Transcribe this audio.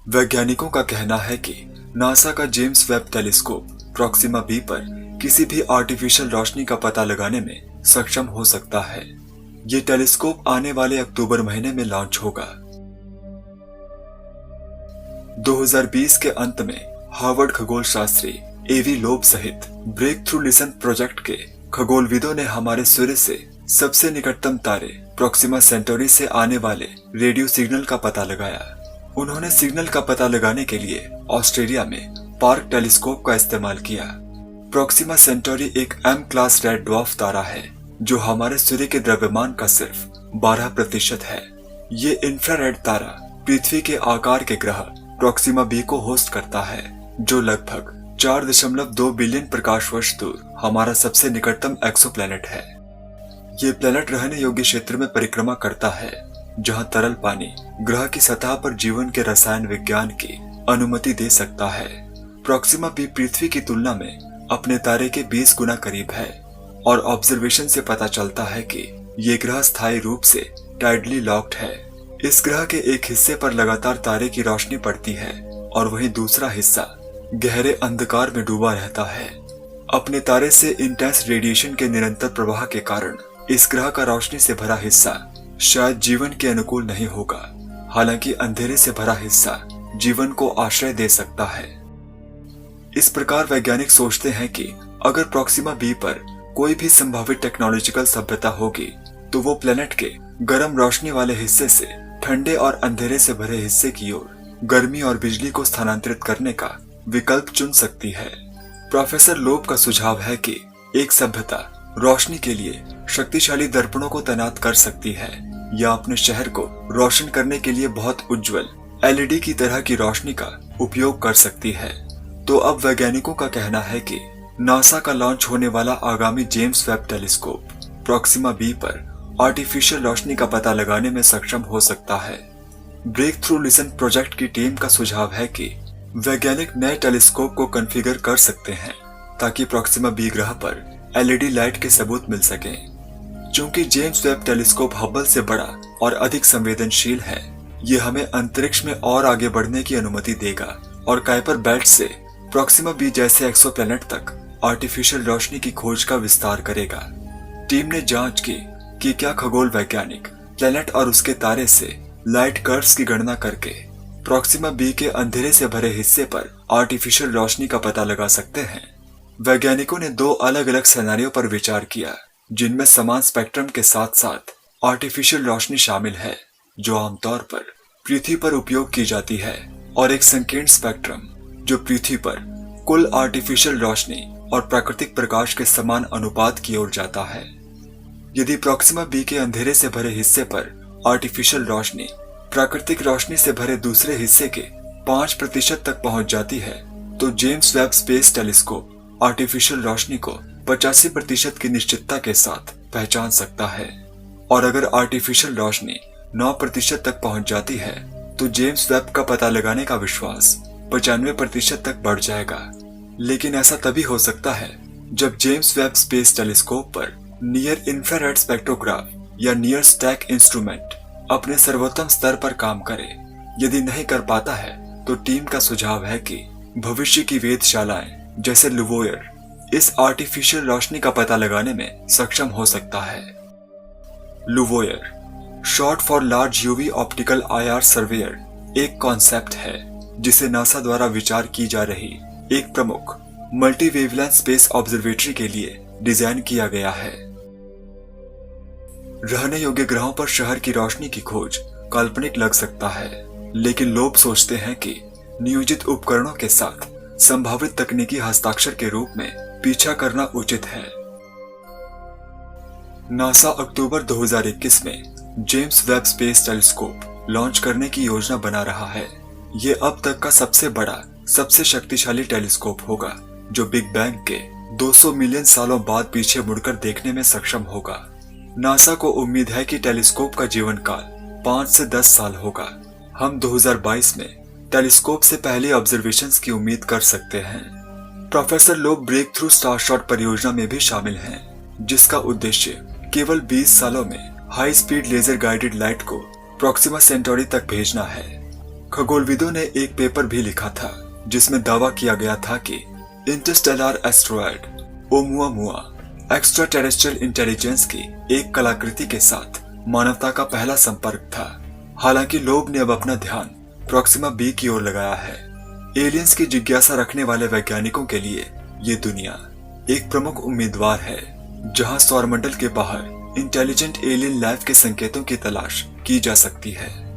वैज्ञानिकों का कहना है कि नासा का James Webb telescope Proxima B पर किसी भी आर्टिफिशियल रोशनी का पता लगाने में सक्षम हो सकता है। ये टेलीस्कोप आने वाले अक्टूबर महीने में लॉन्च होगा। 2020 के अंत में हार्वर्ड खगोल शास्त्री एवी लोब सहित ब्रेक थ्रू लिसन प्रोजेक्ट के खगोलविदों ने हमारे सूर्य से सबसे निकटतम तारे प्रॉक्सिमा सेंटोरी से आने वाले रेडियो सिग्नल का पता लगाया। उन्होंने सिग्नल का पता लगाने के लिए ऑस्ट्रेलिया में पार्क टेलीस्कोप का इस्तेमाल किया। प्रॉक्सिमा सेंटोरी एक एम क्लास रेड ड्वार्फ तारा है जो हमारे सूर्य के द्रव्यमान का सिर्फ 12% है। ये इंफ्रारेड तारा पृथ्वी के आकार के ग्रह प्रॉक्सिमा बी को होस्ट करता है, जो लगभग 4.2 बिलियन प्रकाश वर्ष दूर हमारा सबसे निकटतम एक्सोप्लैनेट है। ये प्लैनेट रहने योग्य क्षेत्र में परिक्रमा करता है जहां तरल पानी ग्रह की सतह पर जीवन के रसायन विज्ञान की अनुमति दे सकता है। प्रॉक्सिमा बी पृथ्वी की तुलना में अपने तारे के 20 गुना करीब है और ऑब्जर्वेशन से पता चलता है कि ये ग्रह स्थायी रूप से टाइडली लॉक्ड है। इस ग्रह के एक हिस्से पर लगातार तारे की रोशनी पड़ती है और वहीं दूसरा हिस्सा गहरे अंधकार में डूबा रहता है। अपने तारे से इंटेंस रेडिएशन के निरंतर प्रवाह के कारण इस ग्रह का रोशनी से भरा हिस्सा शायद जीवन के अनुकूल नहीं होगा, हालांकि अंधेरे से भरा हिस्सा जीवन को आश्रय दे सकता है। इस प्रकार वैज्ञानिक सोचते हैं कि अगर प्रॉक्सिमा बी पर कोई भी संभावित टेक्नोलॉजिकल सभ्यता होगी तो वो प्लेनेट के गर्म रोशनी वाले हिस्से से ठंडे और अंधेरे से भरे हिस्से की ओर गर्मी और बिजली को स्थानांतरित करने का विकल्प चुन सकती है। प्रोफेसर लोब का सुझाव है कि एक सभ्यता रोशनी के लिए शक्तिशाली दर्पणों को तैनात कर सकती है या अपने शहर को रोशन करने के लिए बहुत उज्जवल एलईडी की तरह की रोशनी का उपयोग कर सकती है। तो अब वैज्ञानिकों का कहना है कि नासा का लॉन्च होने वाला आगामी James Webb telescope Proxima B पर आर्टिफिशियल रोशनी का पता लगाने में सक्षम हो सकता है। ब्रेक थ्रू लिसन प्रोजेक्ट की टीम का सुझाव है कि वैज्ञानिक नए टेलीस्कोप को कॉन्फ़िगर कर सकते हैं ताकि प्रॉक्सिमा बी ग्रह पर एलईडी लाइट के सबूत मिल सके। चूंकि जेम्स वेब टेलीस्कोप हबल से बड़ा और अधिक संवेदनशील है, ये हमें अंतरिक्ष में और आगे बढ़ने की अनुमति देगा और काइपर बेल्ट से प्रॉक्सिमा बी जैसे एक्सोप्लैनेट तक आर्टिफिशियल रोशनी की खोज का विस्तार करेगा। टीम ने जांच की कि क्या खगोल वैज्ञानिक प्लैनेट और उसके तारे से लाइट कर्व्स की गणना करके प्रॉक्सिमा बी के अंधेरे से भरे हिस्से पर आर्टिफिशियल रोशनी का पता लगा सकते हैं। वैज्ञानिकों ने 2 अलग अलग सिनेरियो पर विचार किया जिनमें समान स्पेक्ट्रम के साथ साथ आर्टिफिशियल रोशनी शामिल है जो आमतौर पर पृथ्वी पर उपयोग की जाती है, और एक संकीर्ण स्पेक्ट्रम जो पृथ्वी पर कुल आर्टिफिशियल रोशनी और प्राकृतिक प्रकाश के समान अनुपात की ओर जाता है। यदि प्रॉक्सिमा बी के अंधेरे से भरे हिस्से पर आर्टिफिशियल रोशनी प्राकृतिक रोशनी से भरे दूसरे हिस्से के 5% तक पहुंच जाती है तो James Webb Space Telescope artificial रोशनी को 85% की निश्चितता के साथ पहचान सकता है, और अगर आर्टिफिशियल रोशनी 9% तक पहुंच जाती है तो जेम्स वेब का पता लगाने का विश्वास 95% तक बढ़ जाएगा। लेकिन ऐसा तभी हो सकता है जब जेम्स वेब स्पेस टेलीस्कोप पर नियर इंफ्रारेड स्पेक्ट्रोग्राफ या नियर स्टैक इंस्ट्रूमेंट अपने सर्वोत्तम स्तर पर काम करे। यदि नहीं कर पाता है तो टीम का सुझाव है कि भविष्य की वेधशालाएं जैसे लुवोयर इस आर्टिफिशियल रोशनी का पता लगाने में सक्षम हो सकता है। LUVOIR short for large UV optical IR surveyor एक कॉन्सेप्ट है जिसे नासा द्वारा विचार की जा रही एक प्रमुख मल्टी वेवलेंथ स्पेस ऑब्जर्वेटरी के लिए डिजाइन किया गया है। रहने योग्य ग्रहों पर शहर की रोशनी की खोज काल्पनिक लग सकता है, लेकिन लोग सोचते हैं कि नियोजित उपकरणों के साथ संभावित तकनीकी हस्ताक्षर के रूप में पीछा करना उचित है। नासा अक्टूबर 2021 में James Webb Space telescope launch करने की योजना बना रहा है। ये अब तक का सबसे बड़ा, सबसे शक्तिशाली टेलीस्कोप होगा जो बिग बैंग के 200 मिलियन सालों बाद पीछे मुड़कर देखने में सक्षम होगा। नासा को उम्मीद है कि टेलीस्कोप का जीवन काल 5 से 10 साल होगा। हम 2022 में टेलीस्कोप से पहले ऑब्जर्वेशंस की उम्मीद कर सकते हैं। Professor lobe break through Starshot परियोजना में भी शामिल हैं, जिसका उद्देश्य केवल 20 सालों में high speed laser guided light को प्रॉक्सिमा सेंटोरी तक भेजना है। खगोलविदों ने एक पेपर भी लिखा था जिसमें दावा किया गया था कि interstellar asteroid Oumuamua extraterrestrial intelligence की एक कलाकृति के साथ मानवता का पहला संपर्क था। हालांकि लोब ने अब अपना ध्यान प्रोक्सिमा बी की ओर लगाया है। एलियंस की जिज्ञासा रखने वाले वैज्ञानिकों के लिए ये दुनिया एक प्रमुख उम्मीदवार है जहां सौरमंडल के बाहर इंटेलिजेंट एलियन लाइफ के संकेतों की तलाश की जा सकती है।